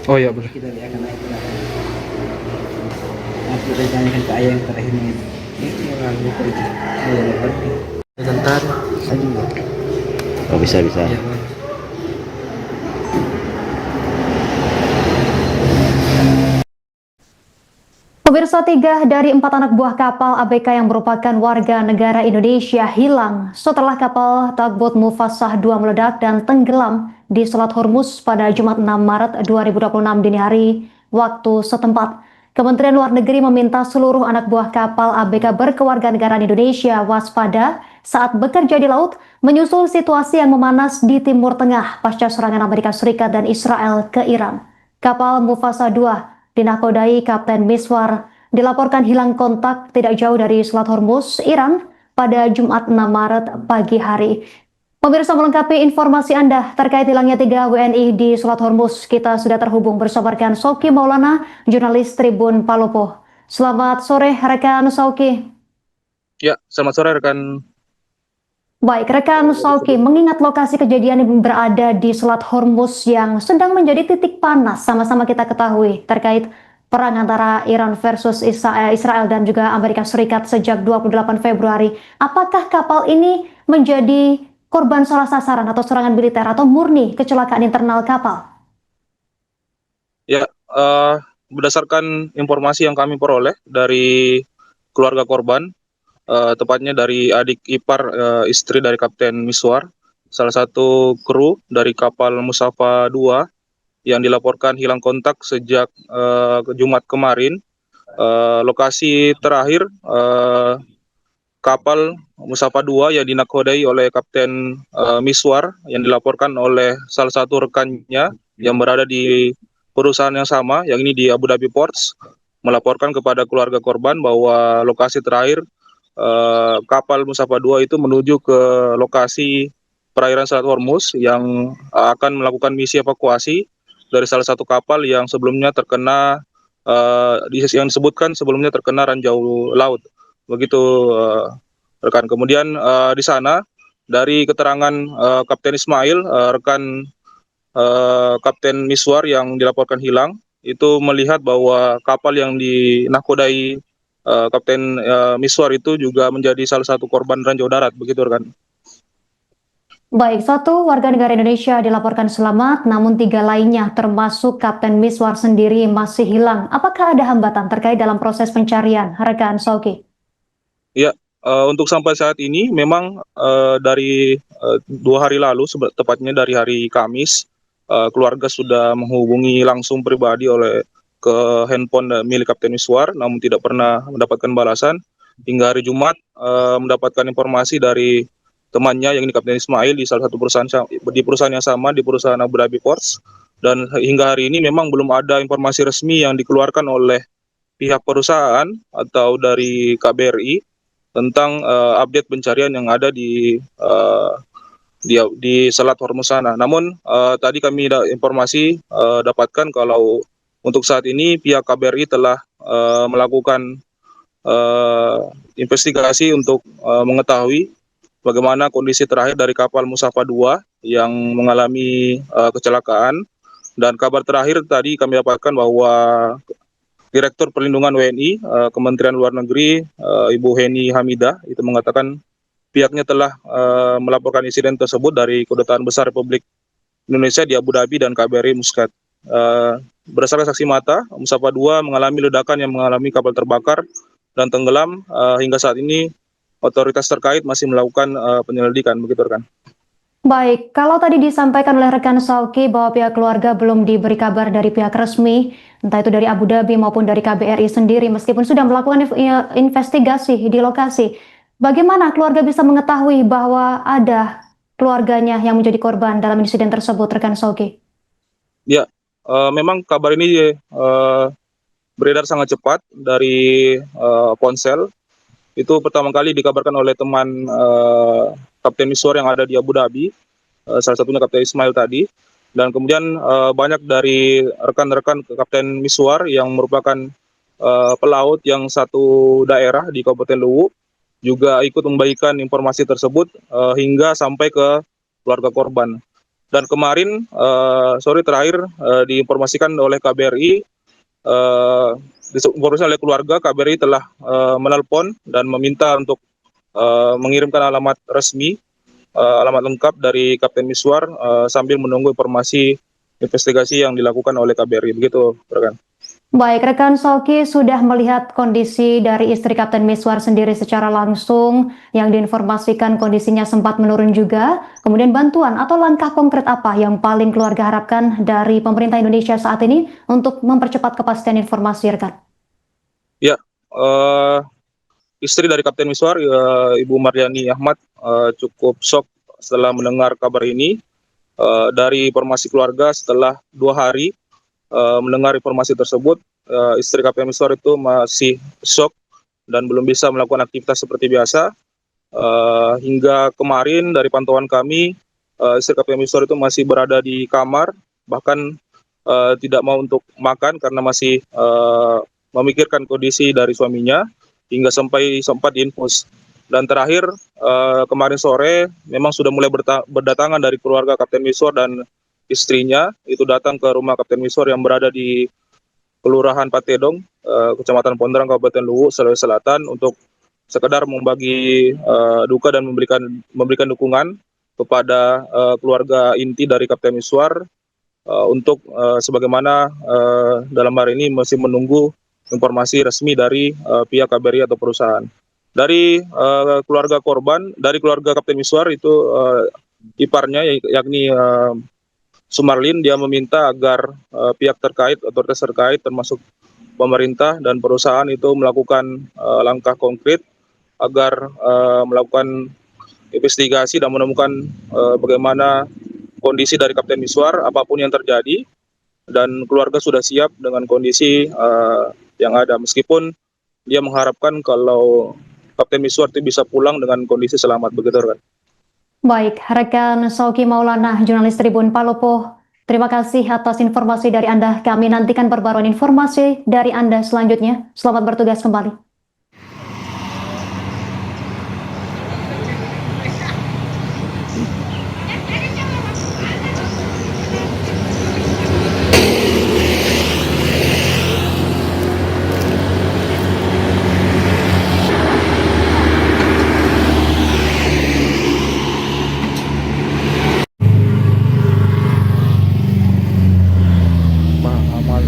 Oh ya boleh. Kita akan naik ke atas. Nanti kita tanyakan ke ayah yang terakhir ini. Ini yang lupa itu. Oh ya lupa. Sebentar. Aduh. Oh, bisa bisa. Ya. Pemirsa, 3 dari 4 anak buah kapal ABK yang merupakan warga negara Indonesia hilang setelah kapal tugboat Mufassah 2 meledak dan tenggelam di Selat Hormuz pada Jumat 6 Maret 2026 dini hari waktu setempat. Kementerian Luar Negeri meminta seluruh anak buah kapal ABK berkewarganegaraan Indonesia waspada saat bekerja di laut menyusul situasi yang memanas di Timur Tengah pasca serangan Amerika Serikat dan Israel ke Iran. Kapal Mufassah 2 dinakodai Kapten Miswar dilaporkan hilang kontak tidak jauh dari Selat Hormuz, Iran pada Jumat 6 Maret pagi hari. Pemirsa, melengkapi informasi Anda terkait hilangnya 3 WNI di Selat Hormuz, kita sudah terhubung bersama rekan Sauki Maulana, jurnalis Tribun Palopo. Selamat sore rekan Sauki. Ya, selamat sore rekan. Baik, rekan Sauki, mengingat lokasi kejadian yang berada di Selat Hormuz yang sedang menjadi titik panas, sama-sama kita ketahui terkait perang antara Iran versus Israel dan juga Amerika Serikat sejak 28 Februari. Apakah kapal ini menjadi korban salah sasaran atau serangan militer atau murni kecelakaan internal kapal? Ya, berdasarkan informasi yang kami peroleh dari keluarga korban, tepatnya dari adik ipar istri dari Kapten Miswar, salah satu kru dari kapal Musafa 2 yang dilaporkan hilang kontak sejak Jumat kemarin. Lokasi terakhir kapal Musafa 2 yang dinakodai oleh Kapten Miswar yang dilaporkan oleh salah satu rekannya yang berada di perusahaan yang sama, yang ini di Abu Dhabi Ports, melaporkan kepada keluarga korban bahwa lokasi terakhir kapal Musafa 2 itu menuju ke lokasi perairan Selat Hormuz yang akan melakukan misi evakuasi dari salah satu kapal yang sebelumnya terkena yang disebutkan sebelumnya terkena ranjau laut. Begitu rekan. Kemudian di sana dari keterangan Kapten Ismail, rekan Kapten Miswar yang dilaporkan hilang, itu melihat bahwa kapal yang dinakodai Kapten Miswar itu juga menjadi salah satu korban ranjau darat, begitu rekan. Baik, 1 warga negara Indonesia dilaporkan selamat, namun 3 lainnya termasuk Kapten Miswar sendiri masih hilang. Apakah ada hambatan terkait dalam proses pencarian, rekan Sauki? Ya, untuk sampai saat ini memang dari 2 hari lalu, tepatnya dari hari Kamis, keluarga sudah menghubungi langsung pribadi ke handphone milik Kapten Miswar, namun tidak pernah mendapatkan balasan. Hingga hari Jumat mendapatkan informasi dari temannya yang ini Kapten Ismail di salah satu perusahaan yang sama, di perusahaan Abu Dhabi Ports, dan hingga hari ini memang belum ada informasi resmi yang dikeluarkan oleh pihak perusahaan atau dari KBRI tentang update pencarian yang ada di Selat Hormuz sana. Namun tadi kami informasi dapatkan kalau untuk saat ini pihak KBRI telah melakukan investigasi untuk mengetahui bagaimana kondisi terakhir dari kapal Musafa 2 yang mengalami kecelakaan. Dan kabar terakhir tadi kami dapatkan bahwa Direktur Perlindungan WNI Kementerian Luar Negeri Ibu Heni Hamidah itu mengatakan pihaknya telah melaporkan insiden tersebut dari Kedutaan Besar Republik Indonesia di Abu Dhabi dan KBRI Muscat. Berdasarkan saksi mata, Musafa 2 mengalami ledakan yang mengalami kapal terbakar dan tenggelam. Hingga saat ini otoritas terkait masih melakukan penyelidikan, begitu rekan. Baik, kalau tadi disampaikan oleh rekan Sauki bahwa pihak keluarga belum diberi kabar dari pihak resmi, entah itu dari Abu Dhabi maupun dari KBRI sendiri, meskipun sudah melakukan investigasi di lokasi. Bagaimana keluarga bisa mengetahui bahwa ada keluarganya yang menjadi korban dalam insiden tersebut, rekan Sauki? Ya, memang kabar ini beredar sangat cepat dari ponsel. Itu pertama kali dikabarkan oleh teman Kapten Miswar yang ada di Abu Dhabi, salah satunya Kapten Ismail tadi. Dan kemudian banyak dari rekan-rekan Kapten Miswar yang merupakan pelaut yang satu daerah di Kabupaten Luwu juga ikut membagikan informasi tersebut hingga sampai ke keluarga korban. Dan kemarin sore terakhir diinformasikan oleh KBRI, diinformasikan oleh keluarga, KBRI telah menelpon dan meminta untuk mengirimkan alamat resmi, alamat lengkap dari Kapten Miswar sambil menunggu informasi investigasi yang dilakukan oleh KBRI. Begitu, rekan. Baik, rekan Soki sudah melihat kondisi dari istri Kapten Miswar sendiri secara langsung yang diinformasikan kondisinya sempat menurun juga. Kemudian bantuan atau langkah konkret apa yang paling keluarga harapkan dari pemerintah Indonesia saat ini untuk mempercepat kepastian informasi, rekan? Ya, istri dari Kapten Miswar, Ibu Maryani Ahmad, cukup shock setelah mendengar kabar ini. Dari informasi keluarga, setelah 2 hari mendengar informasi tersebut, istri Kapten Miswar itu masih shock dan belum bisa melakukan aktivitas seperti biasa. Hingga kemarin dari pantauan kami, istri Kapten Miswar itu masih berada di kamar, bahkan tidak mau untuk makan karena masih memikirkan kondisi dari suaminya, hingga sempat diinfus. Dan terakhir kemarin sore memang sudah mulai berdatangan dari keluarga Kapten Miswar dan istrinya, itu datang ke rumah Kapten Miswar yang berada di Kelurahan Patedong, Kecamatan Pondrang, Kabupaten Luwu, Sulawesi Selatan, untuk sekedar membagi duka dan memberikan dukungan kepada keluarga inti dari Kapten Miswar, untuk sebagaimana dalam hari ini masih menunggu informasi resmi dari pihak KBRI atau perusahaan. Dari keluarga korban, dari keluarga Kapten Miswar itu iparnya, yakni Sumarlin, dia meminta agar pihak terkait, otoritas terkait termasuk pemerintah dan perusahaan itu melakukan langkah konkret agar melakukan investigasi dan menemukan bagaimana kondisi dari Kapten Miswar, apapun yang terjadi, dan keluarga sudah siap dengan kondisi yang ada, meskipun dia mengharapkan kalau Kapten Miswar itu bisa pulang dengan kondisi selamat, begitu kan. Baik, rekan Soki Maulana, jurnalis Tribun Palopo, terima kasih atas informasi dari Anda. Kami nantikan perbaruan informasi dari Anda selanjutnya. Selamat bertugas kembali.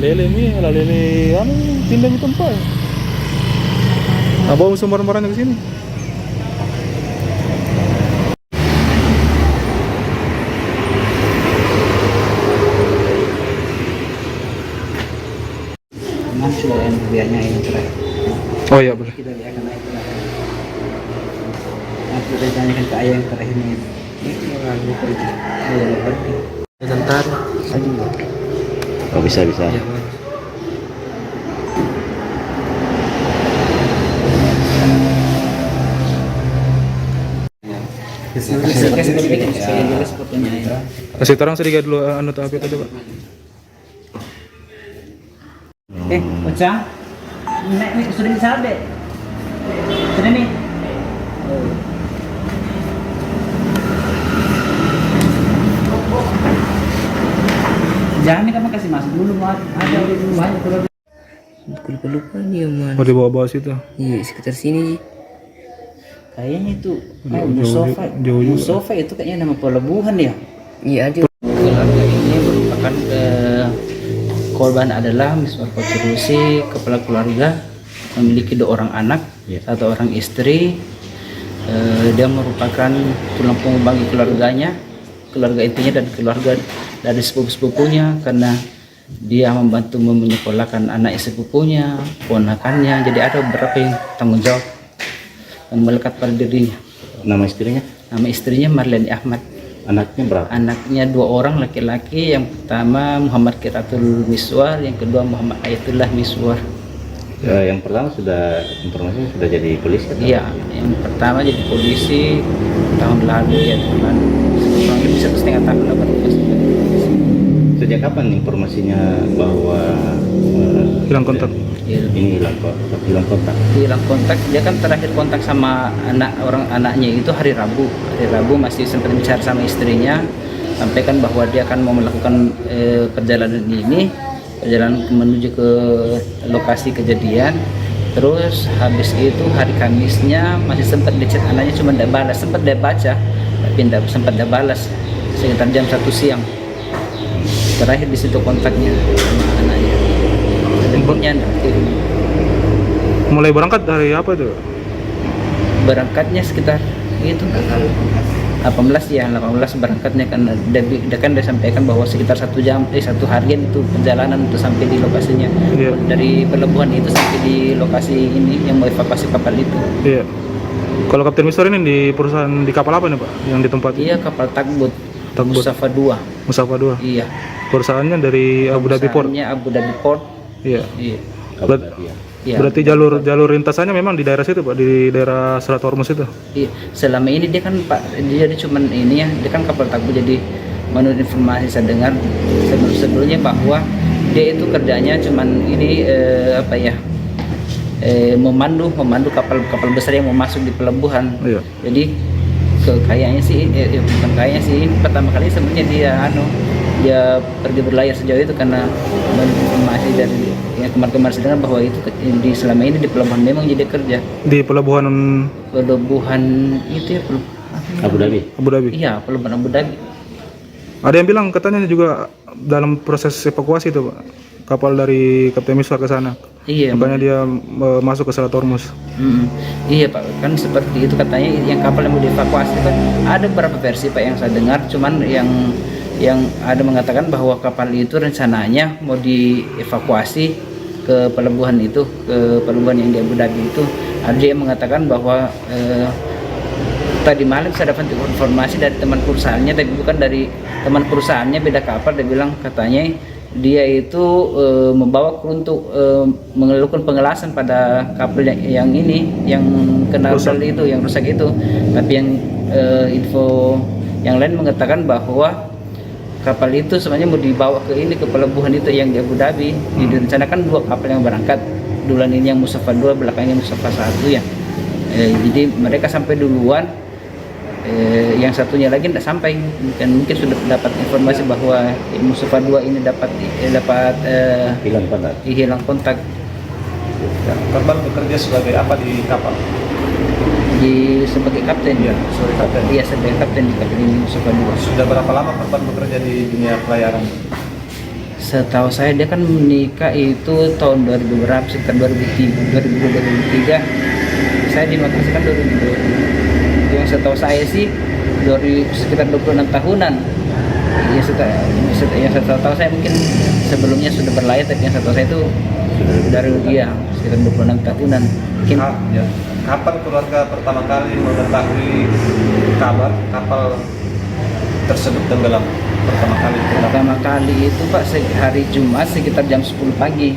Lele ni, ala lele anu tindak itu tempat. Bawa semua barang-barangnya ke sini. Masuk yang biarnya ini terakhir. Oh iya boleh. Kita lihat karena itu lah. Nanti kita tanyakan ke ayah yang terakhir ini. Ini yang lupa itu. Berarti. Sebentar. Aduh. Oh bisa. Ya, Kasih terang sedikit dulu anu tak apa tadi Pak. Ocang, nek sudah disabe. Sudah nih. Jangan nih kamu kasih masuk dulu, ada di rumahnya kalau Lupa nih Oman. Oh di bawah situ. Iya sekitar sini. kayaknya itu Jauh juga. Musofa itu kayaknya nama pelabuhan ya. Iya ada. Keluarga ini merupakan korban adalah Miswar Kocerusi, kepala keluarga, memiliki 2 orang anak, 1 orang istri. Dia merupakan tulang punggung bagi keluarganya, keluarga intinya dan keluarga dari sepupu-sepupunya, karena dia membantu menyekolahkan anak sepupunya, ponakannya. Jadi ada beberapa yang tanggung jawab yang melekat pada dirinya. Nama istrinya? Nama istrinya Maryani Ahmad. Anaknya berapa? Anaknya 2 orang laki-laki. Yang pertama Muhammad Kiratul Miswar, yang kedua Muhammad Ayatullah Miswar. Yang pertama informasinya sudah jadi polisi? Iya, yang pertama jadi polisi tahun lalu, ya tahun lalu. Kurang lebih 1,5 tahun lah baru polisi. Sejak kapan informasinya bahwa Hilang kontak? ini hilang kontak? Hilang kontak, dia kan terakhir kontak sama anaknya itu hari Rabu. Hari Rabu masih sempat bicara sama istrinya. sampaikan bahwa dia akan mau melakukan perjalanan menuju ke lokasi kejadian. Terus habis itu hari Kamisnya masih sempat di chat anaknya, cuma tidak balas, sempat dia baca tapi tidak sempat dia balas sekitar jam 1 siang. Terakhir di situ kontaknya sama anaknya. Teleponnya tidak kirim. Mulai berangkat dari apa tuh? Berangkatnya sekitar itu 18 berangkatnya, kan dia sampaikan bahwa sekitar 1 harian itu perjalanan untuk sampai di lokasinya. Iya. Dari pelabuhan itu sampai di lokasi ini yang mau evakuasi kapal itu. Iya. Kalau Kapten Miswar ini di perusahaan di kapal apa nih Pak yang ditempati? Iya, kapal tugboat Mustafa 2. Musafa 2. Iya. Perusahaannya dari Abu Dhabi Port. Perusahaannya Abu Dhabi Port. Iya. Iya. Berat- Iya. Berarti jalur lintasannya memang di daerah situ Pak, di daerah Selat Hormuz itu. Iya. Selama ini dia kan Pak, dia cuman ini ya, dia kan kapal tugboat. Jadi menurut informasi saya dengar sebelumnya bahwa dia itu kerjanya cuman ini memandu kapal besar yang mau masuk di pelabuhan. Iya. Jadi kayaknya sih bukan kayaknya sih, pertama kali sebenarnya dia pergi berlayar sejauh itu karena menurut informasi dari yang kemarin saya dengar bahwa itu selama ini di pelabuhan memang jadi kerja Di pelabuhan itu ya, Abu Dhabi. Abu Dhabi. iya, pelabuhan Abu Dhabi. Ada yang bilang katanya juga dalam proses evakuasi itu Pak, kapal dari Kapten Miswar ke sana. Iya, Makanya dia masuk ke Selat Hormuz. Iya Pak, kan seperti itu katanya yang kapal yang mau dievakuasi kan ada beberapa versi Pak yang saya dengar, cuman yang ada mengatakan bahwa kapal itu rencananya mau dievakuasi ke pelabuhan itu, ke pelabuhan yang di Abu Dhabi itu. Ada yang mengatakan bahwa tadi malam saya dapat informasi dari teman perusahaannya, tapi bukan dari teman perusahaannya, beda kapal. Dia bilang katanya dia itu membawa kru untuk melakukan pengelasan pada kapal yang kena rudal itu, yang rusak itu. Tapi yang info yang lain mengatakan bahwa kapal itu sebenarnya mau dibawa ke pelabuhan itu yang di Abu Dhabi. Direncanakan 2 kapal yang berangkat. Duluan ini yang Mustafa 2, belakangnya Mustafa 1 ya. Jadi mereka sampai duluan. Yang satunya lagi tidak sampai. Mungkin sudah dapat informasi bahwa Mustafa 2 ini dapat hilang kontak. Korban bekerja sebagai apa di kapal? Sebagai kapten. Iya, sebagai kapten. Iya, sebagai kapten di kapal ini Mustafa 2. Sudah berapa lama korban bekerja di dunia pelayaran? Setahu saya dia kan menikah itu tahun 2000 berapa, sekitar 2003. Saya di Makassar kan 2002. Yang setahu saya sih sekitar 26 tahunan. Yang setahu saya mungkin sebelumnya sudah berlayar, tapi yang setahu saya itu dari dia sekitar 26 tahunan. Mungkin Ya. Kapan keluarga pertama kali mengetahui kabar kapal tersebut tenggelam pertama kali? pertama kali itu Pak hari Jumat sekitar jam 10 pagi.